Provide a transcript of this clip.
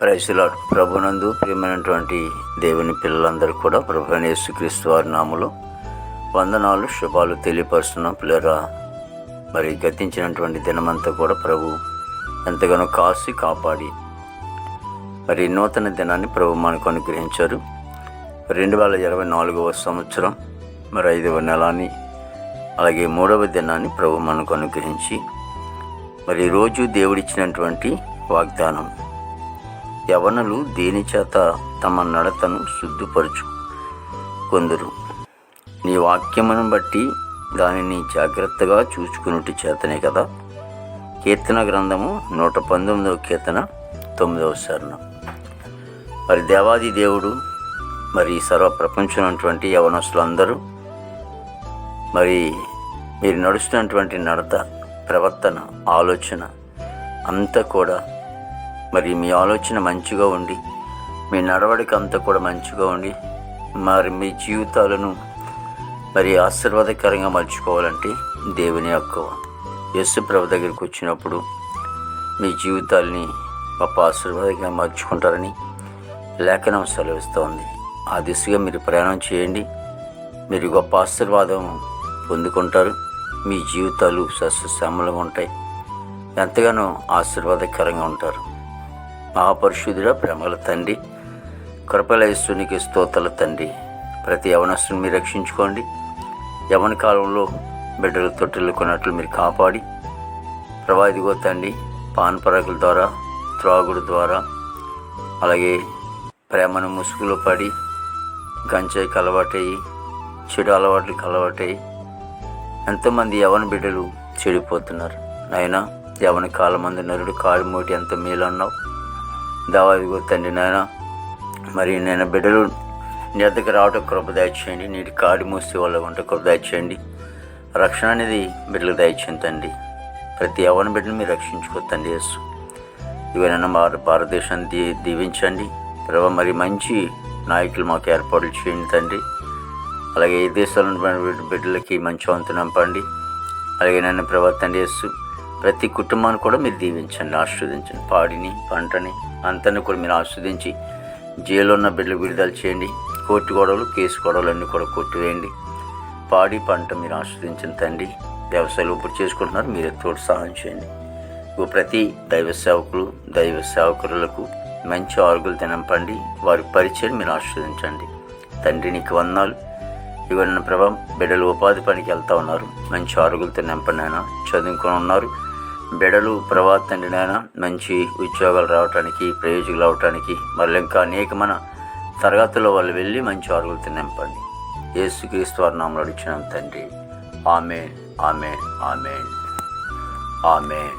Praise the lord. ప్రభునందు ప్రియమైనటువంటి దేవుని పిల్లలందరూ కూడా ప్రభువైన యేసుక్రీస్తు వారి నామములో వందనాలు, శుభాలు తెలియపరుస్తున్నాం. పిల్లరా, మరి గతించినటువంటి దినమంతా కూడా ప్రభు ఎంతగానో కాపాడి మరి నూతన దినాన్ని ప్రభు మనకు అనుగ్రహించారు. 2024వ సంవత్సరం మరి 5వ నెలని, అలాగే 3వ దినాన్ని ప్రభు మనకు అనుగ్రహించి మరి రోజు దేవుడిచ్చినటువంటి వాగ్దానం, యవనులు దేని చేత తమ నడతను శుద్ధిపరచు కొందరు నీ వాక్యమును బట్టి దానిని జాగ్రత్తగా చూసుకున్నట్టు చేతనే కదా. కీర్తన గ్రంథము 119వ కీర్తన 9వ శరణం. మరి దేవాది దేవుడు మరి సర్వ ప్రపంచం ఉన్నటువంటి యవనస్తులందరూ మరి మీరు నడుస్తున్నటువంటి నడత, ప్రవర్తన, ఆలోచన అంతా కూడా మరి మీ ఆలోచన మంచిగా ఉండి, మీ నడవడిక అంతా కూడా మంచిగా ఉండి, మరి మీ జీవితాలను మరి ఆశీర్వాదకరంగా మలుచుకోవాలంటే దేవుని యొక్క యేసు ప్రభు దగ్గరికి వచ్చినప్పుడు మీ జీవితాలని గొప్ప ఆశీర్వాదంగా మలుచుకుంటారని లేఖనం సెలవిస్తోంది. ఆ దిశగా మీరు ప్రయాణం చేయండి. మీరు గొప్ప ఆశీర్వాదం పొందుకుంటారు. మీ జీవితాలు సస్యశ్యామలంగా ఉంటాయి, ఎంతగానో ఆశీర్వాదకరంగా ఉంటారు. మహాపరిశుద్ధుడా, ప్రేమల తండ్రి, కృపల యేసునికి స్తోత్రాల తండ్రి, ప్రతి యవనస్తుని మీరు రక్షించుకోండి. యవన కాలంలో బిడ్డలు తొట్టెలు కొన్నట్లు మీరు కాపాడి ప్రవాదిగో తండ్రి, పాన్పరాకుల ద్వారా, త్రాగుడు ద్వారా, అలాగే ప్రేమను ముసుగులో పడి గంజాయికి అలవాటయ్యి, చెడు అలవాట్లకు అలవాటయ్యి ఎంతోమంది యవన బిడ్డలు చెడిపోతున్నారు. నాయన, యవన కాలం మంది నరుడు కాడి మూటి ఎంత మేలు అన్నావు. దావాదిగో తండ్రి నాయన, మరి నేను బిడ్డలు నీ దగ్గర రావటం కృప దయచేయండి. నీటి కాడి మూసి వాళ్ళ వంట కృప దయచేయండి. రక్షణ అనేది బిడ్డలకు దయచేయండి తండ్రి. ప్రతి యవన బిడ్డను మీరు రక్షించుకోతండి యేసు. ఇవైనా భారతదేశాన్ని దీవించండి ప్రభు. మరి మంచి నాయకులు మాకు ఏర్పాట్లు చేయండి తండ్రి. అలాగే ఏ దేశాల్లో బిడ్డలకి మంచి వంతు నింపండి. అలాగే నన్ను ప్రభు తండ్రి యేసు, ప్రతి కుటుంబాన్ని కూడా మీరు దీవించండి, ఆస్వాదించండి. పాడిని, పంటని అంతని కూడా మీరు ఆస్వాదించి జైల్లో ఉన్న బిడ్డలు విడుదల చేయండి. కోర్టు గొడవలు, కేసు గొడవలు అన్నీ కూడా కొట్టివేయండి. పాడి పంట మీరు ఆస్వాదించండి తండ్రి. వ్యవసాయాలు ఇప్పుడు చేసుకుంటున్నారు, మీరే తోడు సహాయం చేయండి. ప్రతి దైవ సేవకులు, దైవ సేవకులకు మంచి ఆరోగ్యాలు నింపండి. వారి పరిచయం మీరు ఆస్వాదించండి తండ్రి. నీకు వందనాలు. ఇవన్న ప్రభావం బిడ్డలు ఉపాధి పనికి వెళ్తూ ఉన్నారు, మంచి ఆరోగ్యాలతో నింపండి ఆయన. చదువుకొని ఉన్నారు బిడ్డలు ప్రభా తండ్రి నాయన, మంచి ఉద్యోగాలు రావడానికి, ప్రయోజకులు అవటానికి, మళ్ళీ ఇంకా అనేకమైన తరగతుల్లో వాళ్ళు వెళ్ళి మంచి ఆరోగ్యాలతో నింపండి. యేసుక్రీస్తు వారి నామములో అడుగుచున్నాం తండ్రి. ఆమేన్, ఆమేన్, ఆమేన్, ఆమేన్.